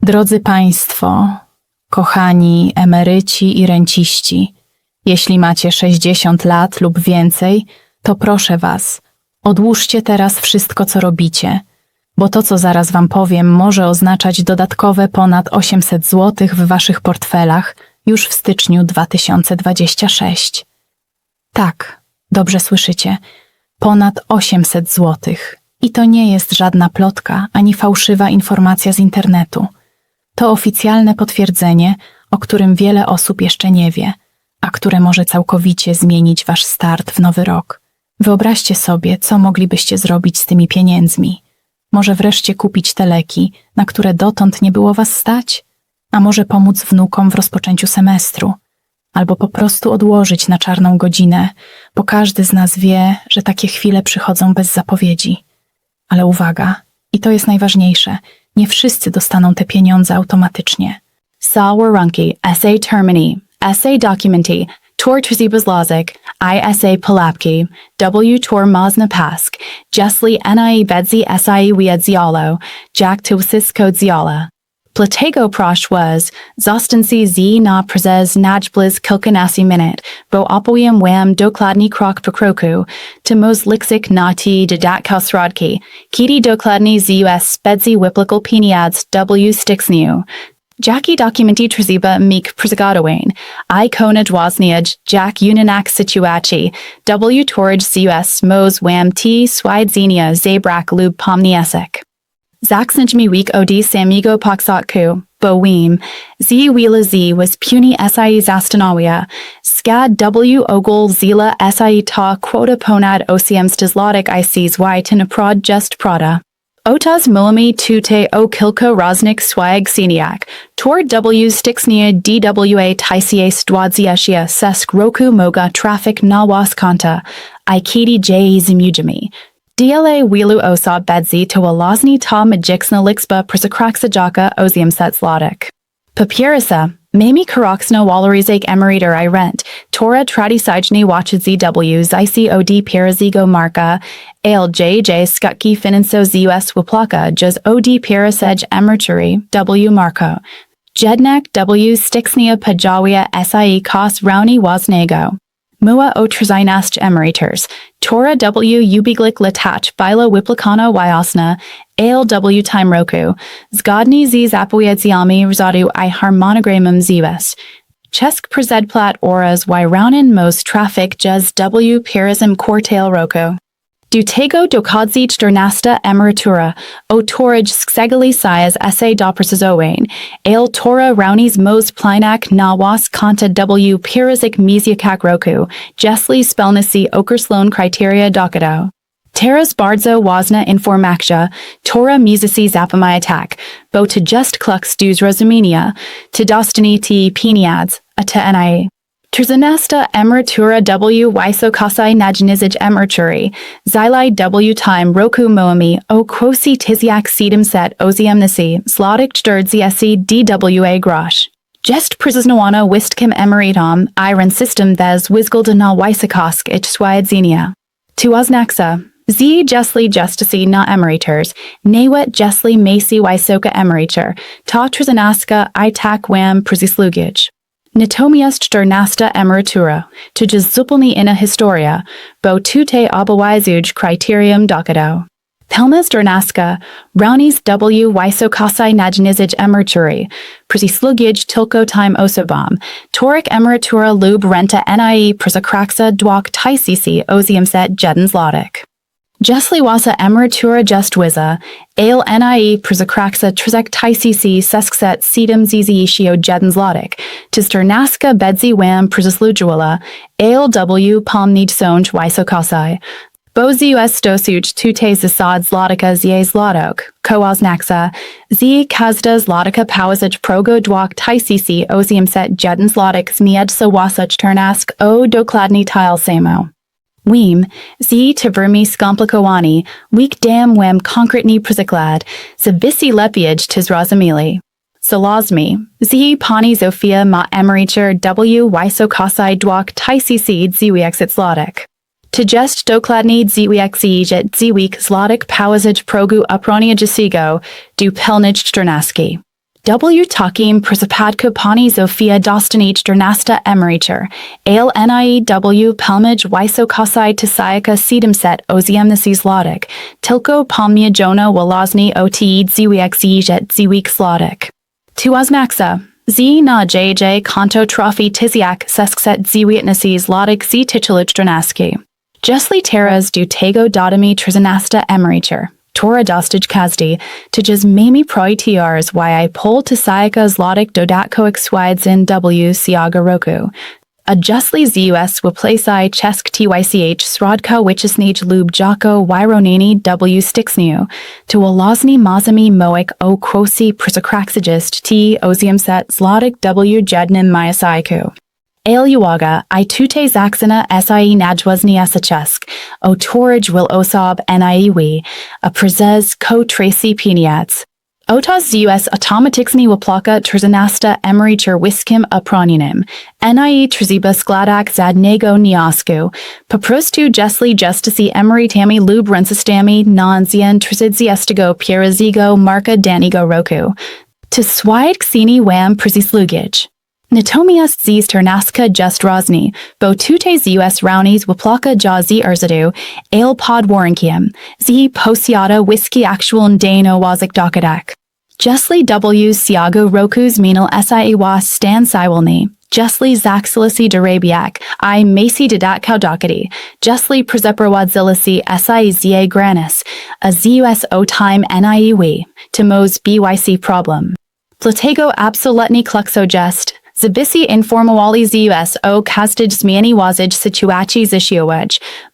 Drodzy Państwo, kochani emeryci i renciści, jeśli macie 60 lat lub więcej, to proszę Was, odłóżcie teraz wszystko, co robicie, bo to, co zaraz Wam powiem, może oznaczać dodatkowe ponad 800 zł w Waszych portfelach już w styczniu 2026. Tak, dobrze słyszycie, ponad 800 zł. I to nie jest żadna plotka ani fałszywa informacja z internetu. To oficjalne potwierdzenie, o którym wiele osób jeszcze nie wie, a które może całkowicie zmienić Wasz start w nowy rok. Wyobraźcie sobie, co moglibyście zrobić z tymi pieniędzmi. Może wreszcie kupić te leki, na które dotąd nie było Was stać? A może pomóc wnukom w rozpoczęciu semestru? Albo po prostu odłożyć na czarną godzinę, bo każdy z nas wie, że takie chwile przychodzą bez zapowiedzi. Ale uwaga, i to jest najważniejsze, nie wszyscy dostaną te pieniądze automatycznie. Sa warunki, SA termini, SA documenti, tor trzeba zlazek, ISA polapki, W tor mazna pask, jesli NI bedzi SI wiedzjalo, jack to usisko dziala. Dlatego prosh was, zostancy z na prezes najbliz kilkanasi minut, bo opowiem wam dokładnie krok po kroku, to mos liksik na ti dodatkowe środki, kiedy dokładnie ZUS bedzi wypłacał pieniądze W Styczniu. Jaki dokumenti trzeba mieć przygotowane, I kona dwozniaj, jak unanak sytuacji, W torj ZUS mos wam ti swidzenia zabrak lub pomniesek. Zaksnijmy week od samigo poksotku, bo wim, z wila z was puni si zastanawia, skad W ogol zila si ta quota ponad zlotek ics y ten prod just prada. Otaz milami tute o kilka roznik swag seniak, tor W Stycznia DWA tysia stwadziesia sesk roku moga traffic na was konta, I kiti j zimujami. DLA wilu osa bedzi to walazni ta majiksna lixba prisakraksa jaka ozium set zlotek. Papirisa, mami karoksna waloryzac emerytur I rent, tora tradisajni watchedzi zicod pirazigo marka, ALJJ skutki finanso ZUS wypłata jaz od pirasej emerytury W marko. Jednak W Stycznia pajawia SIE kos rauni waznego. Mua o trzynastej emeryturs, tora W ubiglik latach bila wypłacana wyosna, ALW time roku, zgodnie z zapowiedziami rodzaju I harmonogramem ZUS. Czesk prezedplat oraz raunin most traffic jaz W pirazem kwartal roku. Dutego dochodzi czternasta emerytura, o torage sksegli sias SA doprecyzowain, ale tora raunis mos plinak na was konta W pirazik mizjakak roku, jesli spelnisi okerslon criteria dokado. Teraz bardzo ważna informacja, tora mizisi zapamiętak, bo to just klux du zrozumienia, to dostanie ti pieniądze, a to nie. Trzynasta emerytura W wysokosej najniżej emerytury, zilaj W time roku moami o kwosi tysiak 780 zlotek 40 DWA grosz. Jest przyznawana wistkim emerytom iron system bez względu na wysokość ich swiedzenia. Tu oznaksa, z jesli justicy na emeryturs, nawet jesli masi wysoka emerytur, ta trzynastka I tak wam przysługić. Natomiast czternasta emerytura, to jest zupełnie inna historia, bo tutaj obowiązuj kryterium dokado. Pełna czternastka, raunis W wysokosej najniżej emerytury, przysługić tylko time osobom, torek emerytura lub renta NIE przysakraksa dwóch tysięcy 801 zlotek. Jesli wasa emerytura just wiza, ale NIE przysakraksa trzech tysięcy seskset 701 zlotek, to czternastka bedzi wam przysługiwała, ale W pomnić sądź wysokosej. Bo ZUS dosuć tutaj zasad zlotka z zlotok, kołaznaksa, z każda zlotka pałazać progo dwóch tysięcy 801 zlotek zmieńca wasa czternask o dokładnie tyle samo. Wim, z tywermi skomplikowani, week dam wam konkretnie przyklad, zabisi lepiej to zrozumieli. Solazmi, z pani Zofia ma emerytur W wysokosej dwóch tysięcy 200 zlotek. To jest dokładnie 200 złotych zlotek pałazać progu upronia dziesiego, du pelnić czternastki. W takim przypadku pani Zofia dostanie 14 emerytur, ale nie pelmage wysokości tysiąca 780 złotych, tylko pomniejszona walozni o złotych złotych. Tu oznacza, że na JJ konto trafi tysiak 619 złotych z tytułu 14. Jeśli teraz do tego dodamy 13 emerytur, Tora dostać każdy, tydziż mamy projtiars yi pol tysiaka złotych dodatkowych świadczeń w ciągu roku. A jeśli ZUS wypłaci czesk TYCH środka wycisnąć lub jako wyrównanie w Styczniu, to walozni możemy mówić o kwocie przekroczyć t 800 złotych w jednym miesiącu. Ale uwaga, I tutaj zakcina SIE nadźwaznia sa czesk, o torage will osob NIEW, a przez tracy pieniądz. Otos ZUS automatycznie wypłaca 14 emerytur wyskim uprawnieniem. Nie trzeba składać żadnego wniosku. Po prostu jeśli jesteście emerytami lub rencistami na dzień 31 marca danego roku, to swoje ksini wam przysługić. Natomiast z 14 just rozni, bo tutaj ZUS równis wypłaca dla zrzutu, ale pod warunkiem, z posiada whisky actual dano wazik dodatek. Jeśli w ciągu roku zmienił SIE was stan siwolny, jeśli zaksilisi dorabiak, I mesi dodatkowy, jeśli przeprowadzilisi SIE za granis, a ZUS o time NIEW, to moz BYC problem. Dlatego absolutnie kluczo jest, Zabisi informowali ZUS o każdej zmianie wazij sytuacji życiowej,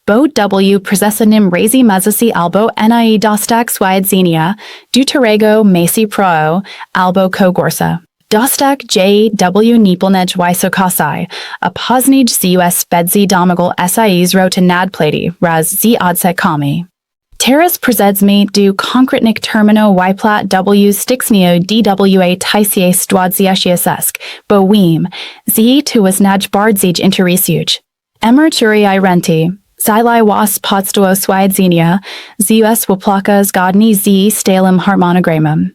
bo w procesanym razie mazasi albo nie dostak świadczenia, do którego mesi pro, albo kogorsa. Dostak JW niepilneć wysokości, a poznij ZUS bedzi domagal SIE zwrota nadplati raz z odsetkami. Teraz przedzmy do konkretnych terminów wypłat w Styczniu DWA tysiąc 26, bo wiem, że tu znać bardziej interesujące. Emerytury I renty, zili was podstawowe świadczenia, ZUS wypłaca zgodnie z stałym harmonogramem.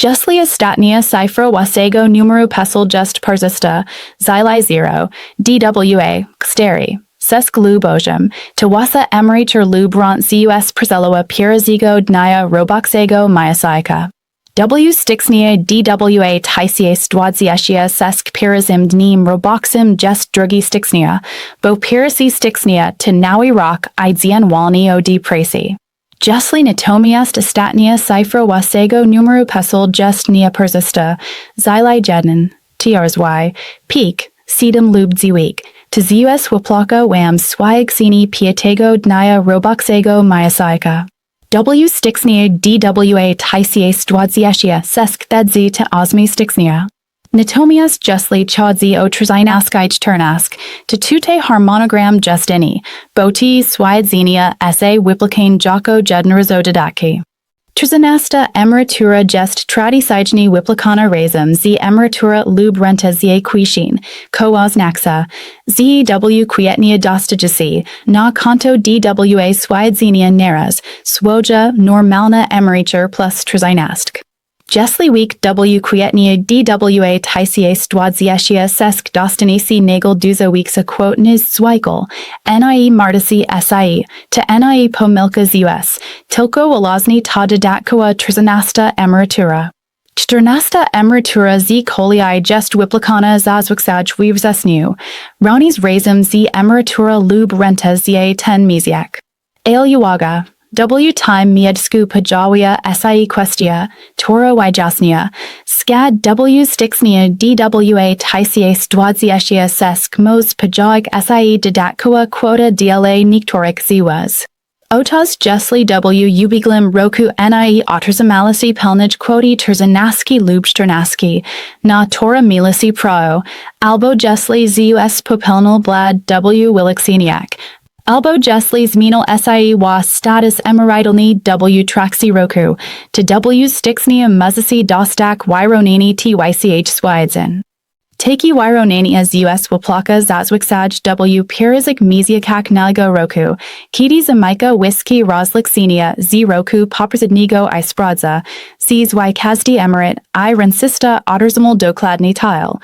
Jeśli ostatnia cyfra waszego numeru PESEL just persista, zili 0, DWA, 4. Sesk lub 8, to wasa emerytur lub ront ZUS przelewa pierwszego dnia roboczego miesiąca. W Styczniu DWA tysiąc 26 pierwszym dniem roboczym jest 2 stycznia, bo pierwszy stycznia to nowy rok I dzień wolny od pracy. Jeśli natomiast ostatnia cyfra waszego numeru PESEL just nie persista, zili 1, TRSY, peak, 7 lub 2. To ZUS wypłaca wam swoje ksini piątego dnia roboczego miesiąca. W Styczniu DWA tysiąc 26 tedzi to 8 stycznia. Natomiast jeśli chodzi o trzynastej 14, to tutaj harmonogram just inni, bo te świadczenia wypłacają jako jednorazowe dodatki. 13 emerytura jest tradycyjnie wypłacana razem z emerytura lub renta z quiszin, co oznacza, że kwietnia dostaje na konto DWA świadczenia nieraz, swoja normalna emerytur plus 13. Jeśli week kwietnia DWA tysiąc 26 dostanie się nagle dużo weeksa kwotny zwykle, nie martasi SIE, to nie pomylka ZUS, tylko walozni ta dodatkowa 13 emerytura. 14 emerytura z kolei jest wypłacana zazwyczaj w wrześniu, równis razem z emerytura lub renta z ten miesiąc. Ale uwaga! W-time miedzku podziałuje SIE kwestia, która wyjaśnia, skad W Styczniu DWA tysiąc 26 moz podziałek SIE dodatkowa kwota dla niektórych ZUS. Otos jeśli w ubiegłym roku nie otrzymaliście pełnej kwoty 13 lub 14, na która mieliście pro, albo jeśli ZUS popełnił dla W wyliczeniach, albo jeśli zmienił SIE was status emerytalny w trakcie roku, to W Styczniu możecie dostać wyrównanie TYCH świadczeń. Taki Wyronania ZUS Wypłaca Zazwiksaj W Pierzyk Mizjakak Naligo Roku, Kiti Zamajka Whisky Rozliksenia Z Roku Poprzedniego I Sprawdza, Sees Y Kazdi Emeryt I Rensista Otterzamal Dokladny Tile,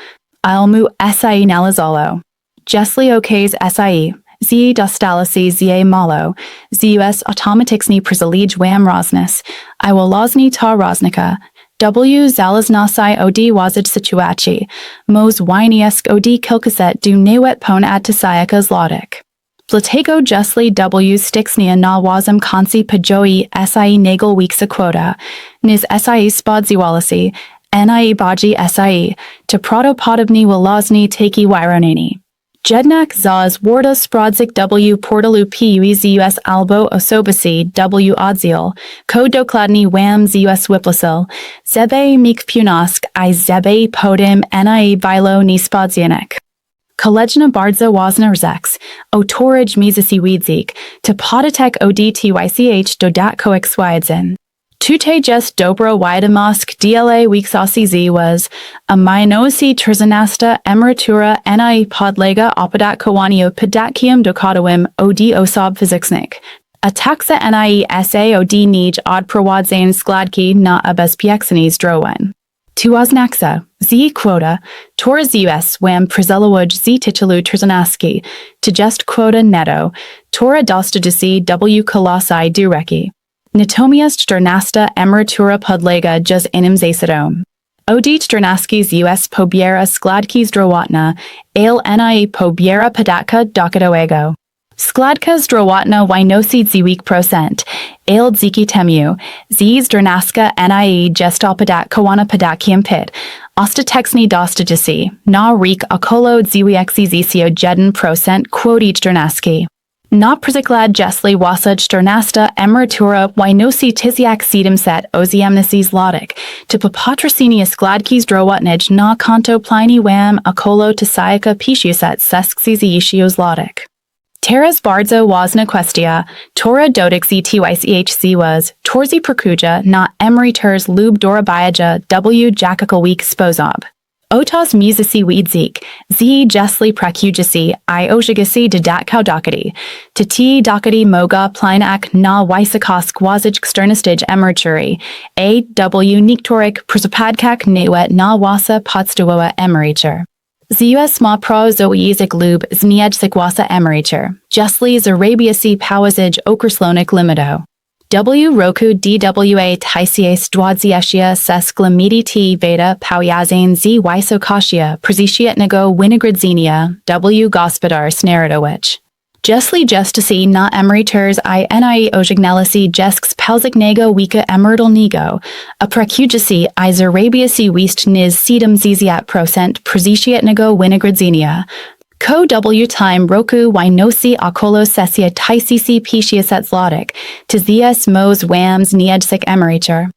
Ilmu SIE Nalizolo. Jesli Okaz SIE, Z Dostalasi Zje Malo, ZUS Automaticsni Przylij Wam Rosnes, I Wolozny Ta Rosnika, W Zalaznasai od wazid sytuacji, mos winiesk od kilkaset du niewet ponad tisayaka zlotek. Dlatego jeśli W stiksnia na wazem konsi pajoi SIE nagel weeksa quota, niz SIE spodziewalasi, NIE baji SIE, to prawdopodobnie wolozny taki wyronani. Jednak zaz warda sprawdzik W portalu PUE ZUS albo osobisi W oddziel, ko dokladny wam ZUS wypłacił, zebe mik punask I zebe potem NIE bilo ni spodzienek. Kolejna bardzo ważna rzecz, otorij mizasi widzik, to podatek od tych dodatkowych swiedzin. Tutaj jest dobra wiadomość dla wiadomości was, a mianosi trzynasta emerytura NIE podlega opodatkowaniu podatkiem dochodowym od osob fizycznych. A taksa NIE SA od nij odprowadzeń składki na ubezpieczenie zdrowotne. Tuwaznaksa, Z quota, tor ZUS wam przyzalowaj Z tytułu trzynastki, to jest quota netto, tora dostajecie W kolosai dureki. Natomiast czternasta emerytura podlega just innym zasadom. Od czternastki ZUS pobiera składki zdrowotne, ale NIE pobiera podatka dochodowego. Składka zdrowotna wynosi 9%, ale dzięki temu, z czternastka NIE jest opodatkowana podatkiem PIT, ostatecznie dostajecie na rok około 21% kwoty czternastki. Na przykład jeśli wasza czternasta emerytura wynosi 1780 złotych, to po potraceniu składki zdrowotnej na konto płynie wam około 1560 złotych. Teraz bardzo ważna kwestia, tora dodatkowego tych was, torzy perkuja na emeryturs lub dorabiaja W jakikolwiek sposób. Otos muzisi widzik, z jeśli prakujasi I ojigasi dodatkowo, to ti dochody moga plynak na wysokość składek czternastej emerytury, a W niektórych przypadkach nawet na wasa podstawowa emerytur. ZUS ma prazowiezek lub zniedzek wasa emerytur, jeśli zarabiasi pałazij określonych limitów. W roku DWA tysiąc dwadzieścia sklamidity veda pojazdin z wysokości przyzicietnego wynagrodzenia W gospodarstw narodowych. Jeśli justicy na emeryturs I NIE ożegnalisi jesk spałzyknego wika emerytalnego, a prakujasi I zarabiasi wist niz 70% przyzicietnego wynagrodzenia, ko W time roku wynosi około sesja tysięcy 500 złotych, to ZUS mos wam zniedzek emerytur.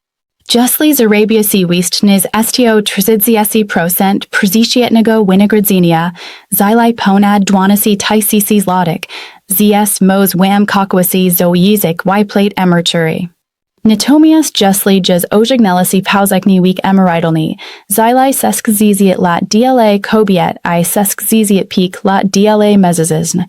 Jeśli zarabiasi wist niz estio 30% przyzicietnego wynagrodzenia, zile ponad 12 tysięcy złotych, ZUS mos wam kokwasi zoizek wypłat emerytury. Natomiast jeśli jaz ożegnalisi pałzekni week emerytalny, zile seskziziet lat dla kobiet I seskziziet pik lat dla mezizn.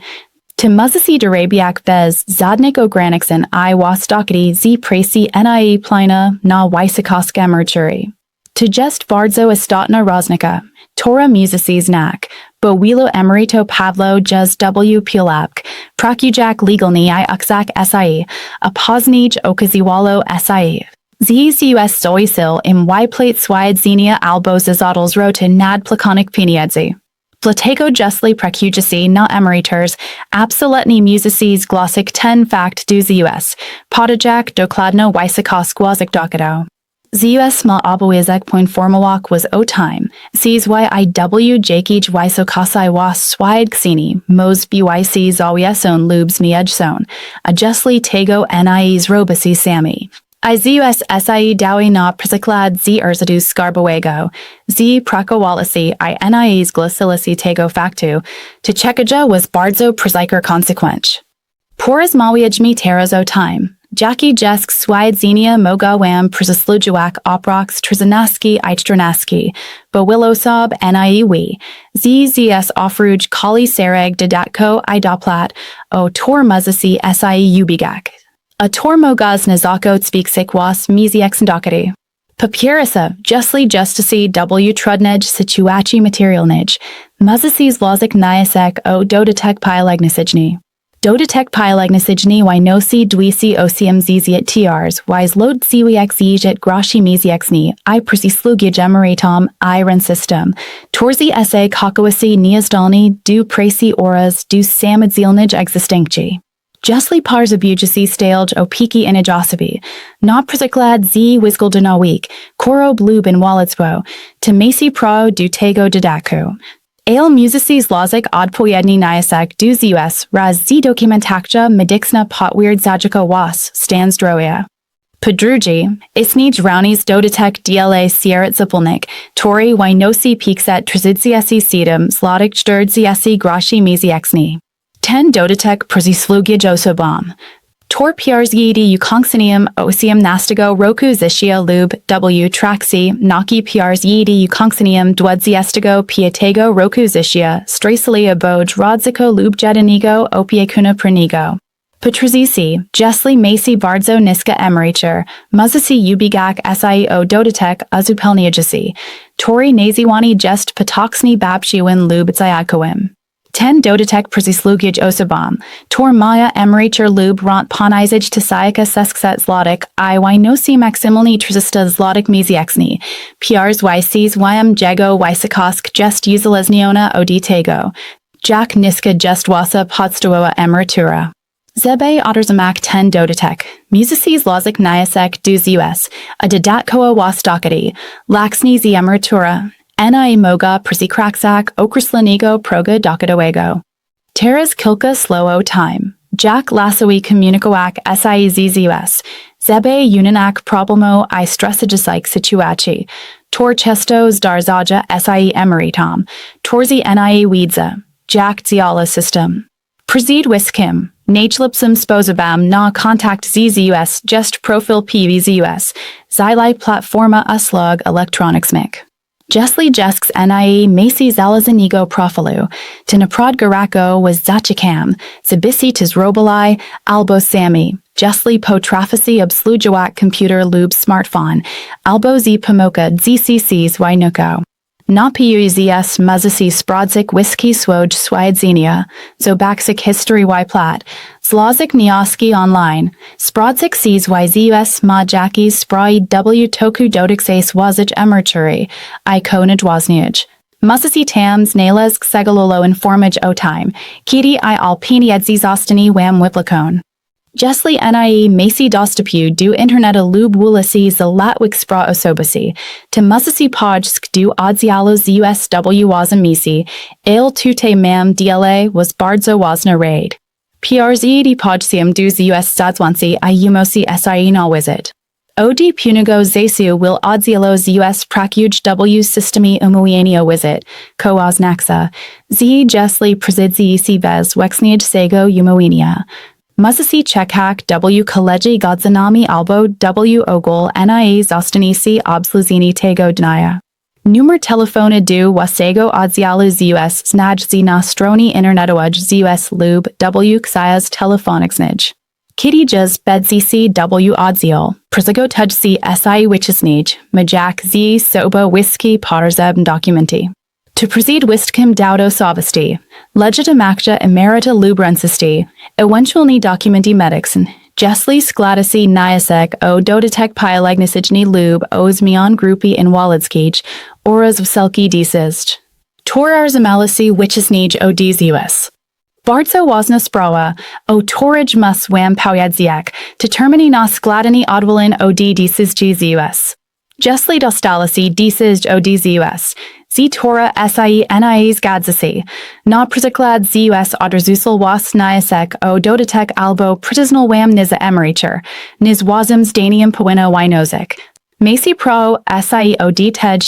To muzisi dorabiak bez żadnych ograniczeń I wasdochody z pracy NIE plina na wysokość emerytury. To jest bardzo istotna różnica, tora muzisi znak, bo wielu emeryto Pawlo jaz W pilapk, prakujak legalny I okzak SIE, a poznij okaziwalo SIE. ZUS zoisil im wypłat swiedzenia albo zazadals rota nad plakonik pieniędzy. Dlatego jeśli prakujasi na emeryturs, absolutnie musicie zgłosić ten fakt do ZUS, podatek dokładno wysokość składek dochodu. ZUS ma obowiązek poinformować was o tym, CZYIW jakiś wysokości was swiedzeni, mos BYC zawieszon lub zmieniaczon, a jeśli tego NIE zrobisi sami. I ZUS SIE dawi na przykład z urządu skarbowego, z prakowalisi I NIE zgłosiliście tego faktu, to czekać was bardzo przykry konsekwenc. Porozmawiajmy teraz o tym, Jaki jesk swiedzenia moga wam przysługiwać oprox trzynastej I czternastej, bo wilosob nie ZZS ofruj koli sereg dodatko I doplat o tor muzasi si ubigak. A tor mogaz nazako zwiksik was miziek dokady. Papierysa, justly justicy w trudnej sytuacji materialnej, muzasi zlozik niasek o dodatek pilegnisigny. Dodatek pilegnisigny winosi dwisi osium zizit tiars, wise load siwiek zizit groshi miziexni, I persislugia emerytom, I rensystem. Torzi esse kakawasi niezdalni du presi oras du samadzilnij existenci. Justly pars abugisi staled o piki inajosabi, not prisiklad z wiskel denawik, koro blub in walitsbo, to mesi pro du tego dodatku. Ale musicis lozik odpowiedni niasek du ZUS raz z dokumentakja medixna potwierd zajiko was stands droia. Podrugi, isnij raunis dodatek dla sierat zapulnik, tori winosi pikset trzydsiesi sedem zlotik czterdziesi groshi miziexni. Ten dodatek przysługić osobom. Tor piarzgidi ukonksinium osium nastigo roku zisia lub w traksi naki piarzgidi ukonksinium dwudziestego piatego roku zisia stresili aboj rodziko lub jedinigo opiekuna prenigo. Patrizisi, jesli mesi bardzo niska emerytur, muzasi ubigak sio dodatek azupelniajisi, tori naziwani jest patoksni babshiwin lub zayadkoim. Ten dodatek przysługić osobom, tor maya emerytur lub ront ponizij tisajka seskset zlotik I winosi maksimilni trzysta zlotik miziexni, piars ycs ym jego ysikosk jest uzależniona od tego, jak niska jest wasa podstawowa emerytura. Zebe otrzymak ten dodatek, musici zlozik niasek du ZUS, a dodatkowa was dokady, laksni z emerytura, nie moga przysikraksak określonego proga dodatkowego. Teraz kilka slowo time. Jak lasowi komunikować ZUS, zebe uninak problemo I stresajisik sytuacji, tor chesto zdarzaja emerytom, torzi nie widza, jak działa system. Przed wiskim, najlepszym sposobem na kontakt ZUS jest profil PUE ZUS, zilai platforma uslug elektronicznych. Jesli jesks nie mesi zalazanigo profilu, ty naprod garako was zaczekam, zabisi tis robalai, albo sami, jesli potrafisi obslugiwak computer lub smartphone, albo z pomoka ZCCs winuko. Na PUE muzisi sprawdzik whisky swoj swiedzenia, zobaczyć history plat, zlozik nioski online, sprawdzik ZUS ma jaki sprawdź toku dodatkses wazić emerytury, I konaj waznić. Muzisi tams nalesk segalolo informaj o time, kiti I alpiniedzi zostani wam wyplakon. Jesli nie mesi dostupu du interneta lub wulisi za latwik spra osobisi, ty musisi podsk du odzialo ZUSW wazamisi, il tute mam dla was bardzo wazna raid. Piarzidi podsium du ZUS zadzwansi I umosi si na wizit. Od punigo zesu will odzialo ZUS prakuj w systemi umujenio wizit, koaznaksa, z jesli prezidzi bez wexniaj sego umuenia. Musisi czekak w kolegi godzanami albo w ogól nie zostanisi obsluzini tego dnia. Numer telefonu du wasego odzialu ZUS znaj na stronie internetowej ZUS lub w książ telefonicznych. Kitty jaz bedzisi w odzial, przygotujcie si wycisnij, majak z sobo whisky potrzeb dokumenti. To proceed wistkim daudo sovisti, legitimakja emerita lub rensisti, ewentualni documenti medicin, jesli skladisi niasek o dodatek pilegnisigni lub ozmion grupi inwalidzkij, oraz wselki disist. Torar zamalisi wycisnij o DZUS. Bardzo ważna sprawa, o torij mus wam pojadziak, determini na skladani odwalin o DZUS. Jesli dostalisi DZUS o DZUS, z tora nie zgadzasi, na przyklad ZUS odrzucil was niasek o dodatek albo przyznal wam niza emerytur, niz wazim zdanium powinno winozik. Mesi pro o tej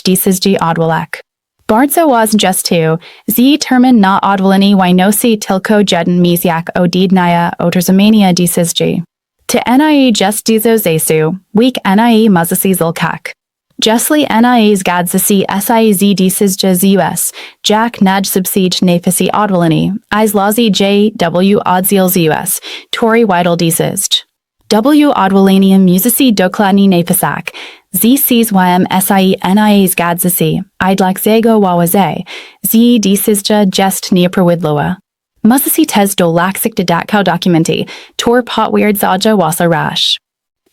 DZUS odwalek. Bardzo was justu, z termin na odwalini winosi tylko jeden mizjak o dnia otrzymania DZUS. To NIE just dizo zesu, week NIE mazasi zilkak. Jesli NIE's gadzasi SIZ disizja ZUS, Jack Naj subsij nafasi odwalini, Izlazi JW odzil ZUS, Tori Weidel disizj. W odwalinium musisi dokladni nafasak, ZCSYM SIE NIE's gadzasi, Idlak zego wawaze, Z disizja jest neaprawidloa. Musisi tez do laksik dodatkowego dokumenti, Tor potwierd zaja wasa rash.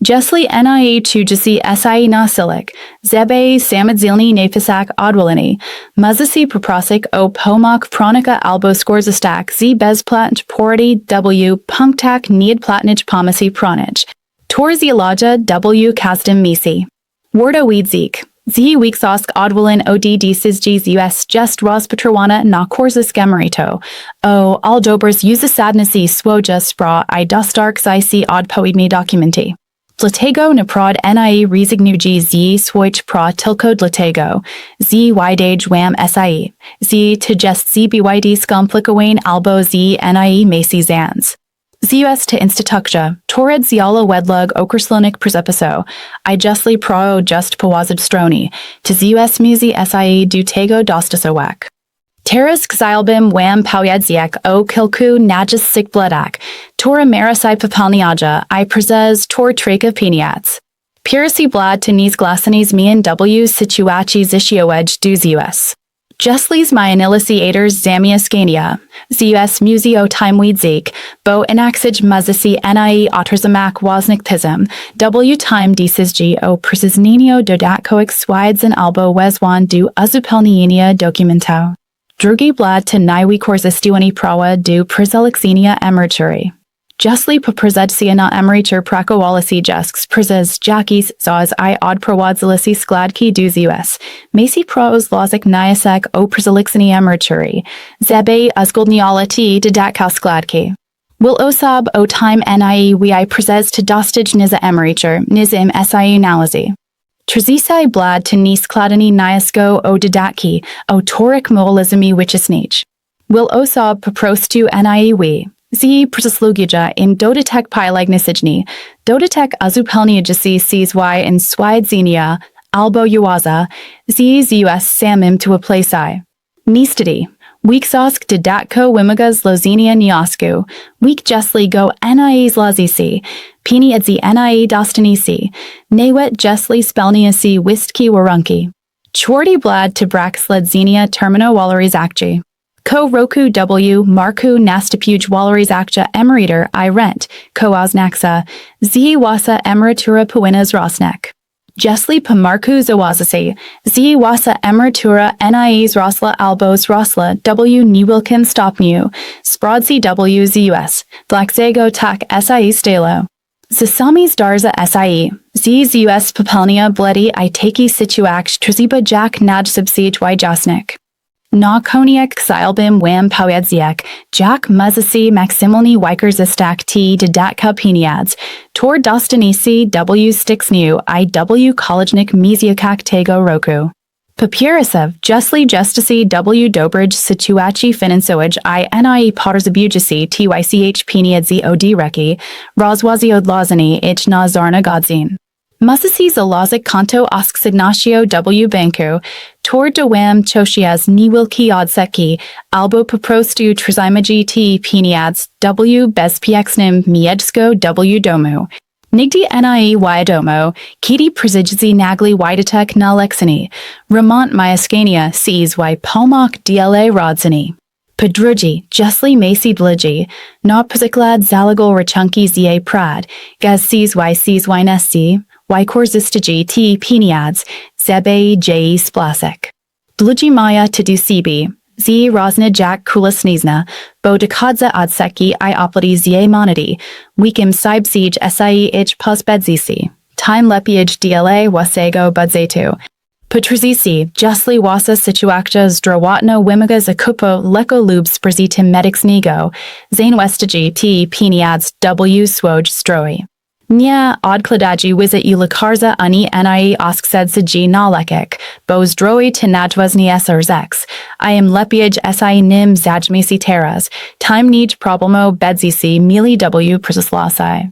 Jesli NIE chujasi SIE nasilik, Zebe samadzilni nafasak odwalini, Muzasi proprosik o pomak pronika albo skorzastak Z bezplatnich porti W punktak neadplatnich pomasi pronich. Torzi loja W kazdem misi. Warda weedzik. Z weeksosk odwalin od disizg ZUS just rozpatrawana na korzis emeryto. O aldobers uzasadnasi swoja spra I dostark si odpoidmi documenti. Dlatego naprod NIE rezignuji Z swoich pra tilko dlatego, Z ydage wam SIE, Z to just Z byd skomplikowain albo Z NIE masi zans. ZUS to institucja, tored ziala wedlug okrslonik prezepiso, I justly pro just powazid stroni, to ZUS muzi SIE du tego dostasowak. Teras xylbim wam pauyadziek o kilku najas sik bladak, tora marasai papalniaja, I prezes tor treka peniats. Piracy blad to nis glasanis mian W situaci zishiowej du ZUS. Justlies myaniliciators zamia scania, ZUS museo timeweed zik, bo inaxij muzisi NIE otterzamak wasnik pism, W time disizg o precisninio dodatkoik swides and albo wezwan du uzupelnienia documento. Drugi blad to naiwi korzistuani prawa du prezelixinia emerytury. Justly po prezedsia na emerytur prakowalisi jusks prezes jakis zaz I od prowadzilisi skladki du ZUS, masi pros lozik niasek o prezelixini emerytury, zebe uzgoldnialati dodatkowego skladki. Will osab o time NIE wi prezes to dostij niza emerytur, nizim SIE nalazi. Trzisaj blad to nis skladani niasko o dodatki, o torik moalizmi wichisnich. Will osab poprostu NIE wi. Z przeslugija in dodatek pilegnisigni, dodatek azupelniajasi CSY in swidzenia, albo uaza, Z ZUS samim to a placei. Nistidi, weeksosk dodatko wimigas lozenia niosku, week justly go NIEs lazisi, pini edzi NIE dostanisi, newet justly spelniasi wistki warunki. Chwarti blad to braxledzenia termino waloryzacti. Ko roku W marku nastapuj waloryzactia emerytur I rent, ko oznaxa, Z wasa emerytura powinas rosnek. Jesli po marku zawazasi, Z wasa emerytura NIEs rosla albos rosla W niwilkin stopniu, sprawdź W ZUS, dlaczego tak SIE stalo. Zasami zdarza SIE, Z ZUS popelnia bledi I taki situak trziba jak naj subsij jasnik. Na koniak xylbim wam pauyadziek, jak muzasi maximilni wikerzistak t dodatka peniads, tor dostanisi W Styczniu I W kolejnik miziakak tego roku. Papirasev justly justici W dobrij situaci finansowij I NIE potterzabujici tych peniadzi od reki, rozwazi odlazani ich na zarna godzin. Musasi zalazik konto osksignacio W banku, tor dowam choshias niwilki odseki, albo poprostu trzymajji t peniads W bezpiecznym miedzko W domu. Nigdy NIE wiadomo, kiti prezidzi nagli widatek na leksini, remont majaskania CSY pomak dla rodzini. Podrugi, justly masi dligi, na przyklad zalagol rachunki za prad, gaz CSY nesti, wykorzystigi t peniads, zebe j splasek. Dlugi maya to dusibi, Z rozna jak kulasnizna, bo dokadza odseki I oplati zje monety, weekim sibsij SIE ich pozbedzisi, time lepiej dla wasego budzetu. Patrizisi, justly wasa situakta zdrawotno wimiga zakupo leko lub sprzitim medics nigo, zain westigi t peniads W swoj stroi. Nia odkladaji wiza ulakarza ani NIE osksedsaji nalekek, bo zdroi to najwazni SRZX, I am lepiej SI nim zajmisi teras, time nij problemo bedzisi mili W przyslasai.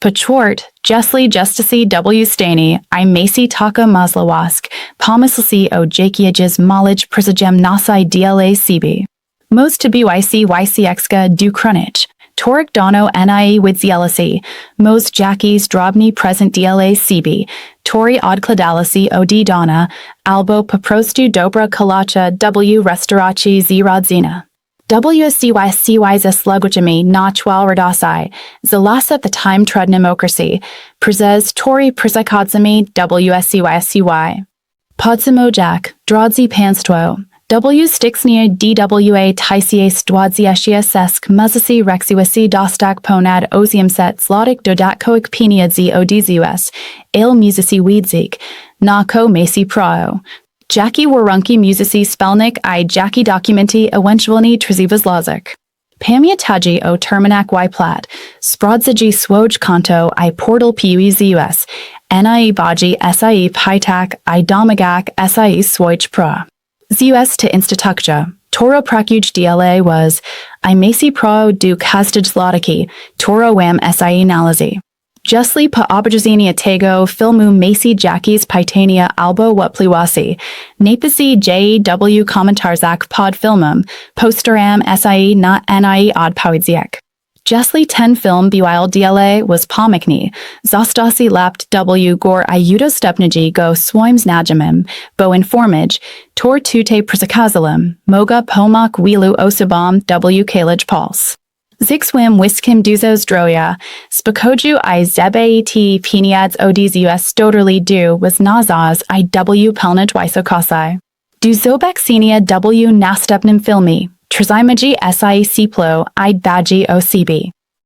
Pachort, Jesli Justicy W. Stani, I Macy Taka Maslawask, Pomyslcy o Jakiages Malage Przajem Nasai DLA CB. Most to BYC YCXka du Krunich. Torik Dono NIE Widzielisi, Mos Jackies Drobny Present DLA CB, Tori Odkladalisi OD Donna, Albo Poprostu Dobra Kalacha W Restauraci Z Rodzina. WSCY ze Slugujami Nachwal Radasai, Zalasa the Time Trudnemokracy, Przez Tori Przakadzami WSCY. Podsamojak, Drodzy Panstwo, W Stycznia DWA Tysiae Stwadziesia Sesk Muzasi Rexiwasi Dostak Ponad Oziumset Zlotik Dodatkoik Pieniadzi ODZUS, Ale Musici Wiedzik, Nako Macy Prao. Jackie Warunki Musici Spelnik I Jackie Documenti Ewentualni Trzymastej. Pamiętaji o terminak wypłat, sprawdź swoj konto I portal PUE ZUS, NIE Baji SIE Pytak I Domagak SIE swoj pro. ZUS to Instytucja, Toro Prakuj DLA was, I Macy Pro du Kastij Zlotiki, Toro Wam SIE Nalazi. Justly pa obrazenia tego filmu Macy Jackies Pytania albo Wutpliwasi, Napasi JW Komentarzak pod filmum, Posteram SIE na NIE od Powidziek. Justly 10 film BYL DLA was pomikni, Zostasi lapt W Gor Iudo Stepniji go Swimes Najamim, bo informaj, Tor Tute Przakazalim, Moga Pomak Wilu Osabam W Kalij Pulse. Zixwim Wiskim Duzos Droya, Spakoju I Zebet Peniads ODZUS Stoderly Du was Nazaz IW Pelnaj Wisokosai. Du Zobaxinia W Nastepnim Filmi, Trzymaji SIE Ciplo I Baji OCB.